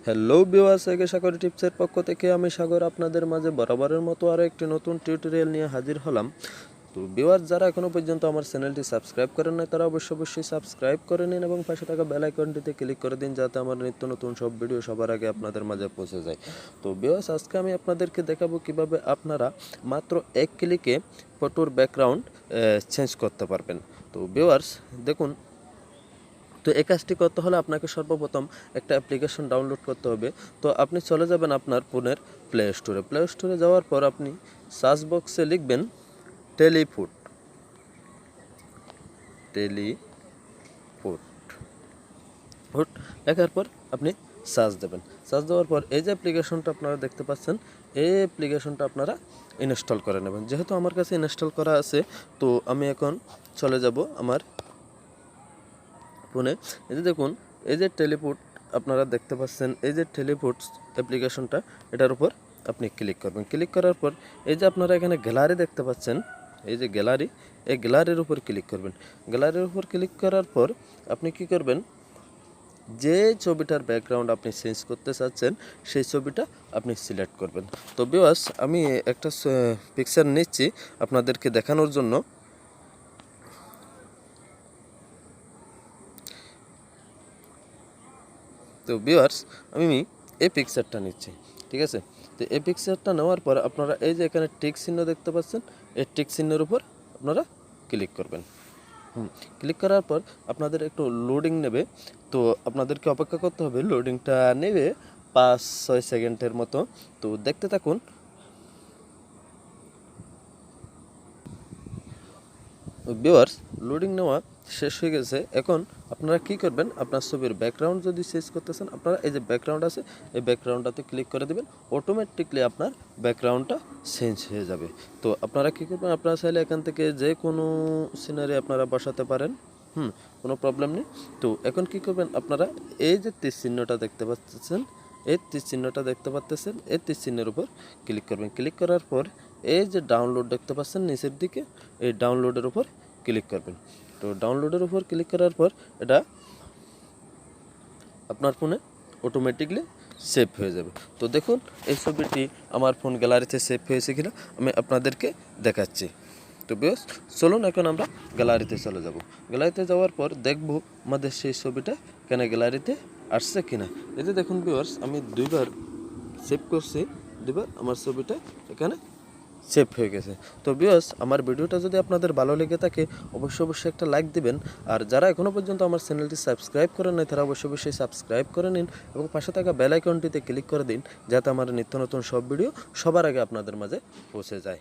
Hello viewers, একে সাগর টিপসের পক্ষ থেকে আমি সাগর আপনাদের মাঝে বরাবরের মতো আরও একটি নতুন টিউটোরিয়াল নিয়ে হাজির হলাম। তো ভিউয়ার্স, যারা এখনও পর্যন্ত আমার চ্যানেলটি সাবস্ক্রাইব করেন নাই তারা অবশ্যই সাবস্ক্রাইব করে নিন এবং পাশে থাকা বেল আইকনটিতে ক্লিক করে দিন, যাতে আমার নিত্য নতুন সব ভিডিও সবার আগে আপনাদের মাঝে পৌঁছে যায়। তো ভিউয়ার্স, আজকে আমি আপনাদেরকে দেখাবো কিভাবে আপনারা মাত্র এক ক্লিকে ফটোর ব্যাকগ্রাউন্ড চেঞ্জ করতে পারবেন। তো ভিউয়ার্স দেখুন, তো এই কাজটি করতে হলে আপনাকে সর্বপ্রথম একটা অ্যাপ্লিকেশন ডাউনলোড করতে হবে। তো আপনি চলে যাবেন আপনার ফোনের প্লে স্টোরে যাওয়ার পর আপনি সার্চ বক্সে লিখবেন টেলিফুট টেলিফুট ফুট লেখার পর আপনি সার্চ দেবেন। সার্চ দেওয়ার পর এই যে অ্যাপ্লিকেশনটা আপনারা দেখতে পাচ্ছেন, এই অ্যাপ্লিকেশনটা আপনারা ইনস্টল করে নেবেন। যেহেতু আমার কাছে ইনস্টল করা আছে, তো আমি এখন চলে যাব আমার ফোনে। এই যে দেখুন, এই যে টেলিফুট আপনারা দেখতে পাচ্ছেন, এই যে টেলিফুট অ্যাপ্লিকেশনটা, এটার উপর আপনি ক্লিক করবেন। ক্লিক করার পর এই যে আপনারা এখানে গ্যালারি দেখতে পাচ্ছেন, এই যে গ্যালারি, এই গ্যালারির উপর ক্লিক করবেন। গ্যালারির উপর ক্লিক করার পর আপনি কি করবেন, যে ছবিটার ব্যাকগ্রাউন্ড আপনি চেঞ্জ করতে চাচ্ছেন সেই ছবিটা আপনি সিলেক্ট করবেন। তো ভিউয়ার্স, আমি একটা পিকচার নিচ্ছি আপনাদেরকে দেখানোর জন্য। তো ভিউয়ার্স, আমি এই পিকচারটা নিচ্ছি, ঠিক আছে। তো এই পিকচারটা নেওয়ার পর আপনারা এই যে এখানে টিক চিহ্ন দেখতে পাচ্ছেন, এই টিক চিহ্নের উপর আপনারা ক্লিক করবেন। ক্লিক করার পর আপনাদের একটু লোডিং নেবে, তো আপনাদেরকে অপেক্ষা করতে হবে। লোডিংটা নেবে 5-6 সেকেন্ডের মতো, তো দেখতে থাকুন। ভিউয়ার্স, লোডিং নেওয়া শেষ হয়ে গেছে। এখন আপনারা কি করবেন, আপনার ছবির ব্যাকগ্রাউন্ড যদি চেঞ্জ করতেছেন, আপনারা এই যে ব্যাকগ্রাউন্ড আছে এই ব্যাকগ্রাউন্ডটাতে ক্লিক করে দেবেন, অটোমেটিকলি আপনার ব্যাকগ্রাউন্ডটা চেঞ্জ হয়ে যাবে। তো আপনারা কি করবেন, আপনারা চাইলে এখান থেকে যে কোনো সিনারি আপনারা বসাতে পারেন, কোনো প্রবলেম নেই। তো এখন কি করবেন, আপনারা এই যে তীর চিহ্নটা দেখতে পাচ্ছেন, এই তীর চিহ্নটা দেখতে পাচ্ছেন, এই তীর চিহ্নের উপর ক্লিক করবেন। ক্লিক করার পর এই যে ডাউনলোড দেখতে পাচ্ছেন নিচের দিকে, এই ডাউনলোডের উপর ক্লিক করবেন। তো ডাউনলোডের উপর ক্লিক করার পর এটা আপনার ফোনে অটোমেটিকলি সেভ হয়ে যাবে। তো দেখুন, এই ছবিটি আমার ফোন গ্যালারিতে সেভ হয়েছে কিনা আমি আপনাদেরকে দেখাচ্ছি। তো বেশ, চলুন এখন আমরা গ্যালারিতে চলে যাব। গ্যালারিতে যাওয়ার পর দেখব আমাদের সেই ছবিটা এখানে গ্যালারিতে আসছে কিনা। এই যে দেখুন ভিউয়ার্স, আমি 2বার সেভ করছি, 2বার আমার ছবিটা এখানে সেভ হয়ে গেছে। তো ভিউয়ার্স, আমার ভিডিওটা যদি আপনাদের ভালো লেগে থাকে অবশ্যই একটা লাইক দিবেন। আর যারা এখনও পর্যন্ত আমার চ্যানেলটি সাবস্ক্রাইব করেন নাই তারা অবশ্যই সাবস্ক্রাইব করে নিন এবং পাশে থাকা বেল আইকনটিতে ক্লিক করে দিন, যাতে আমার নিত্য নতুন সব ভিডিও সবার আগে আপনাদের মাঝে পৌঁছে যায়।